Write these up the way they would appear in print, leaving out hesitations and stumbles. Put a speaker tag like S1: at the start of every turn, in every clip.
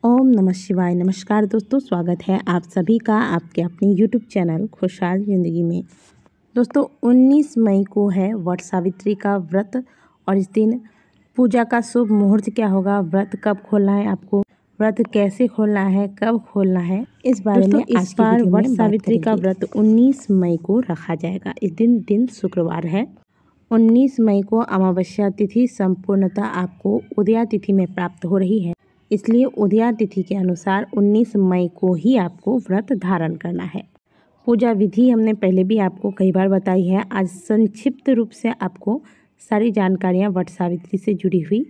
S1: ओम नमः शिवाय। नमस्कार दोस्तों, स्वागत है आप सभी का आपके अपने यूट्यूब चैनल खुशहाल ज़िंदगी में। दोस्तों 19 मई को है वट सावित्री का व्रत और इस दिन पूजा का शुभ मुहूर्त क्या होगा, व्रत कब खोलना है, आपको व्रत कैसे खोलना है, कब खोलना है, इस बारे में इस बार वट सावित्री का व्रत 19 मई को रखा जाएगा। इस दिन शुक्रवार है। 19 मई को अमावस्या तिथि संपूर्णतः आपको उदया तिथि में प्राप्त हो रही है, इसलिए उदया तिथि के अनुसार 19 मई को ही आपको व्रत धारण करना है। पूजा विधि हमने पहले भी आपको कई बार बताई है। आज संक्षिप्त रूप से आपको सारी जानकारियाँ वट सावित्री से जुड़ी हुई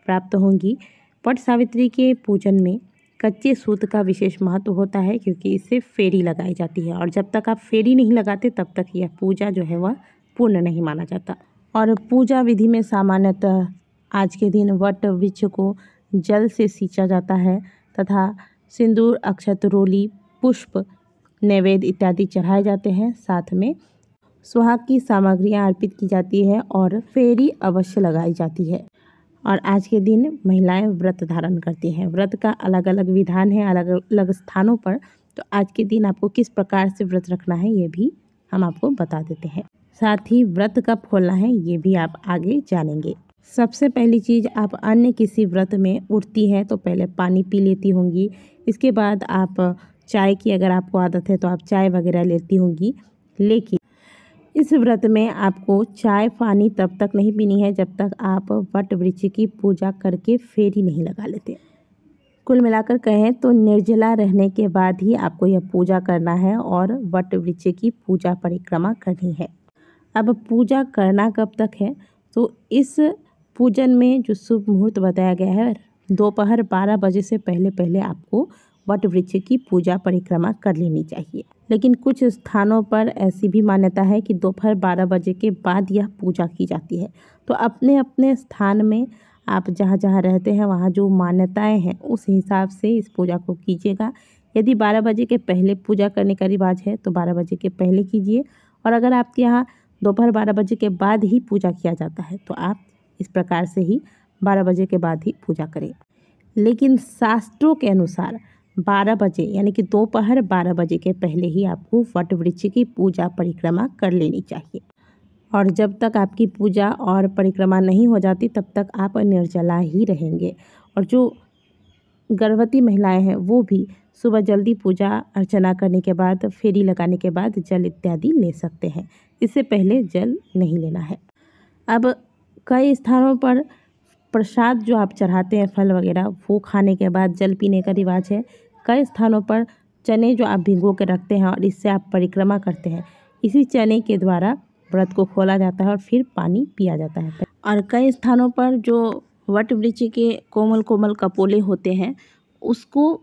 S1: प्राप्त होंगी। वट सावित्री के पूजन में कच्चे सूत का विशेष महत्व होता है, क्योंकि इससे फेरी लगाई जाती है और जब तक आप फेरी नहीं लगाते तब तक यह पूजा जो है वह पूर्ण नहीं माना जाता। और पूजा विधि में सामान्यतः आज के दिन वट वृक्ष को जल से सींचा जाता है तथा सिंदूर, अक्षत, रोली, पुष्प, नैवेद्य इत्यादि चढ़ाए जाते हैं। साथ में सुहाग की सामग्रियां अर्पित की जाती है और फेरी अवश्य लगाई जाती है। और आज के दिन महिलाएं व्रत धारण करती हैं। व्रत का अलग अलग विधान है अलग अलग स्थानों पर, तो आज के दिन आपको किस प्रकार से व्रत रखना है ये भी हम आपको बता देते हैं। साथ ही व्रत कब खोलना है ये भी आप आगे जानेंगे। सबसे पहली चीज़, आप अन्य किसी व्रत में उठती हैं तो पहले पानी पी लेती होंगी। इसके बाद आप चाय की अगर आपको आदत है तो आप चाय वगैरह लेती होंगी, लेकिन इस व्रत में आपको चाय पानी तब तक नहीं पीनी है जब तक आप वट वृक्ष की पूजा करके फेरी नहीं लगा लेते। कुल मिलाकर कहें तो निर्जला रहने के बाद ही आपको यह पूजा करना है और वट वृक्ष की पूजा परिक्रमा करनी है। अब पूजा करना कब तक है, तो इस पूजन में जो शुभ मुहूर्त बताया गया है, दोपहर 12 बजे से पहले आपको वट वृक्ष की पूजा परिक्रमा कर लेनी चाहिए। लेकिन कुछ स्थानों पर ऐसी भी मान्यता है कि दोपहर 12 बजे के बाद यह पूजा की जाती है। तो अपने अपने स्थान में आप जहाँ जहाँ रहते हैं वहाँ जो मान्यताएं हैं उस हिसाब से इस पूजा को कीजिएगा। यदि 12 बजे के पहले पूजा करने का रिवाज है तो 12 बजे के पहले कीजिए, और अगर आपके यहाँ दोपहर 12 बजे के बाद ही पूजा किया जाता है तो आप इस प्रकार से ही 12 बजे के बाद ही पूजा करें। लेकिन शास्त्रों के अनुसार 12 बजे यानी कि दोपहर 12 बजे के पहले ही आपको वट वृक्ष की पूजा परिक्रमा कर लेनी चाहिए। और जब तक आपकी पूजा और परिक्रमा नहीं हो जाती तब तक आप निर्जला ही रहेंगे। और जो गर्भवती महिलाएं हैं वो भी सुबह जल्दी पूजा अर्चना करने के बाद फेरी लगाने के बाद जल इत्यादि ले सकते हैं। इससे पहले जल नहीं लेना है। अब कई स्थानों पर प्रसाद जो आप चढ़ाते हैं फल वगैरह वो खाने के बाद जल पीने का रिवाज है। कई स्थानों पर चने जो आप भिगो के रखते हैं और इससे आप परिक्रमा करते हैं, इसी चने के द्वारा व्रत को खोला जाता है और फिर पानी पिया जाता है। और कई स्थानों पर जो वट वृक्ष के कोमल कोमल कपोले होते हैं उसको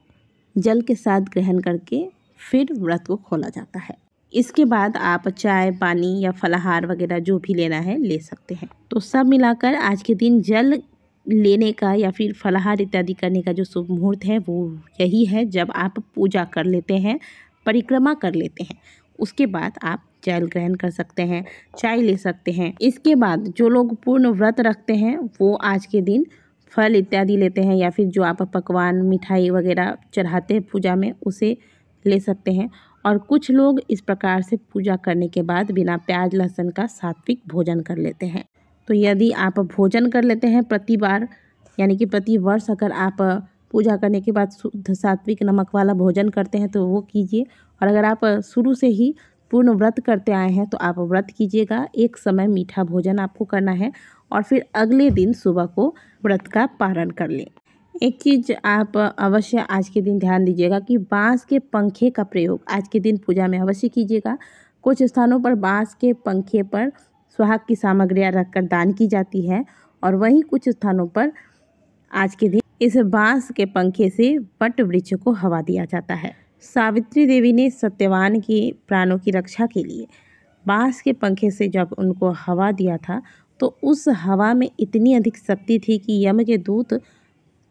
S1: जल के साथ ग्रहण करके फिर व्रत को खोला जाता है। इसके बाद आप चाय पानी या फलाहार वगैरह जो भी लेना है ले सकते हैं। तो सब मिलाकर आज के दिन जल लेने का या फिर फलाहार इत्यादि करने का जो शुभ मुहूर्त है वो यही है जब आप पूजा कर लेते हैं, परिक्रमा कर लेते हैं। उसके बाद आप जल ग्रहण कर सकते हैं, चाय ले सकते हैं। इसके बाद जो लोग पूर्ण व्रत रखते हैं वो आज के दिन फल इत्यादि लेते हैं या फिर जो आप पकवान मिठाई वगैरह चढ़ाते हैं पूजा में उसे ले सकते हैं। और कुछ लोग इस प्रकार से पूजा करने के बाद बिना प्याज लहसुन का सात्विक भोजन कर लेते हैं। तो यदि आप भोजन कर लेते हैं प्रति बार यानी कि प्रति वर्ष अगर आप पूजा करने के बाद शुद्ध सात्विक नमक वाला भोजन करते हैं तो वो कीजिए। और अगर आप शुरू से ही पूर्ण व्रत करते आए हैं तो आप व्रत कीजिएगा। एक समय मीठा भोजन आपको करना है और फिर अगले दिन सुबह को व्रत का पारण कर लें। एक चीज़ आप अवश्य आज के दिन ध्यान दीजिएगा कि बांस के पंखे का प्रयोग आज के दिन पूजा में अवश्य कीजिएगा। कुछ स्थानों पर बांस के पंखे पर सुहाग की सामग्रियां रखकर दान की जाती है और वहीं कुछ स्थानों पर आज के दिन इस बांस के पंखे से वट वृक्ष को हवा दिया जाता है। सावित्री देवी ने सत्यवान के प्राणों की रक्षा के लिए बांस के पंखे से जब उनको हवा दिया था तो उस हवा में इतनी अधिक शक्ति थी कि यम के दूत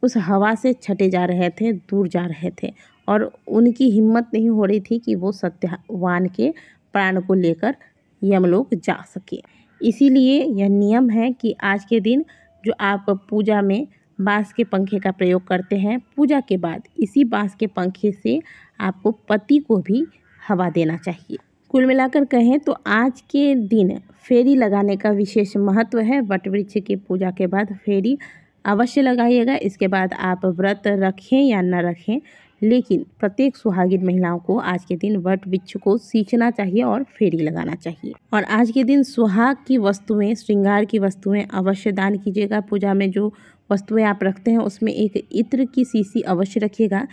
S1: उस हवा से छटे जा रहे थे, दूर जा रहे थे और उनकी हिम्मत नहीं हो रही थी कि वो सत्यवान के प्राण को लेकर यमलोक जा सके। इसीलिए यह नियम है कि आज के दिन जो आप पूजा में बाँस के पंखे का प्रयोग करते हैं। पूजा के बाद इसी बाँस के पंखे से आपको पति को भी हवा देना चाहिए। कुल मिलाकर कहें तो आज के दिन फेरी लगाने का विशेष महत्व है। वट वृक्ष की पूजा के बाद फेरी अवश्य लगाइएगा। इसके बाद आप व्रत रखें या न रखें, लेकिन प्रत्येक सुहागिन महिलाओं को आज के दिन वट वृक्ष को सींचना चाहिए और फेरी लगाना चाहिए। और आज के दिन सुहाग की वस्तुएं, श्रृंगार की वस्तुएं अवश्य दान कीजिएगा। पूजा में जो वस्तुएं आप रखते हैं उसमें एक इत्र की शीशी अवश्य रखिएगा।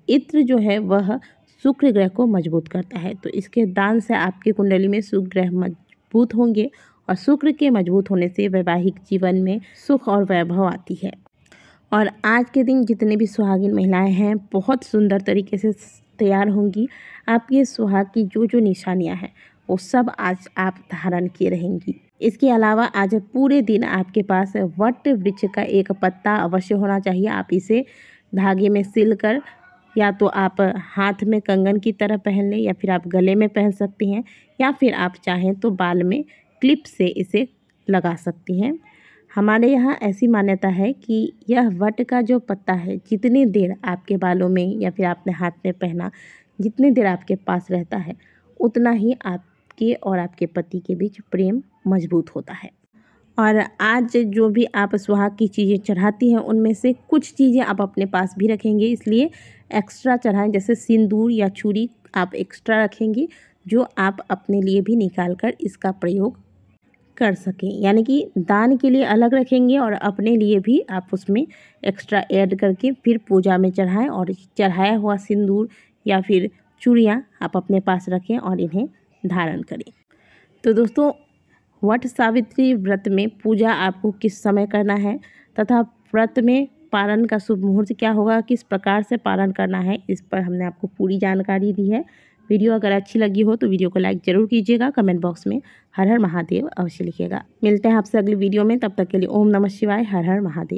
S1: इत्र जो है वह शुक्र ग्रह को मजबूत करता है, तो इसके दान से आपकी कुंडली में शुक्र ग्रह मजबूत होंगे और शुक्र के मजबूत होने से वैवाहिक जीवन में सुख और वैभव आती है। और आज के दिन जितने भी सुहागिन महिलाएं हैं बहुत सुंदर तरीके से तैयार होंगी। आपके सुहाग की जो जो निशानियां हैं वो सब आज आप धारण किए रहेंगी। इसके अलावा आज पूरे दिन आपके पास वट वृक्ष का एक पत्ता अवश्य होना चाहिए। आप इसे धागे में सिलकर या तो आप हाथ में कंगन की तरह पहन लें या फिर आप गले में पहन सकती हैं, या फिर आप चाहें तो बाल में क्लिप से इसे लगा सकती हैं। हमारे यहाँ ऐसी मान्यता है कि यह वट का जो पत्ता है जितनी देर आपके बालों में या फिर आपने हाथ में पहना, जितनी देर आपके पास रहता है उतना ही आपके और आपके पति के बीच प्रेम मजबूत होता है। और आज जो भी आप सुहाग की चीज़ें चढ़ाती हैं उनमें से कुछ चीज़ें आप अपने पास भी रखेंगे, इसलिए एक्स्ट्रा चढ़ाएं। जैसे सिंदूर या चूड़ी आप एक्स्ट्रा रखेंगी जो आप अपने लिए भी निकाल कर इसका प्रयोग कर सकें, यानी कि दान के लिए अलग रखेंगे और अपने लिए भी आप उसमें एक्स्ट्रा ऐड करके फिर पूजा में चढ़ाएं। और चढ़ाया हुआ सिंदूर या फिर चूड़ियाँ आप अपने पास रखें और इन्हें धारण करें। तो दोस्तों, वट सावित्री व्रत में पूजा आपको किस समय करना है तथा व्रत में पारण का शुभ मुहूर्त क्या होगा, किस प्रकार से पारण करना है, इस पर हमने आपको पूरी जानकारी दी है। वीडियो अगर अच्छी लगी हो तो वीडियो को लाइक ज़रूर कीजिएगा। कमेंट बॉक्स में हर हर महादेव अवश्य लिखिएगा। मिलते हैं आपसे अगली वीडियो में, तब तक के लिए ओम नमः शिवाय, हर हर महादेव।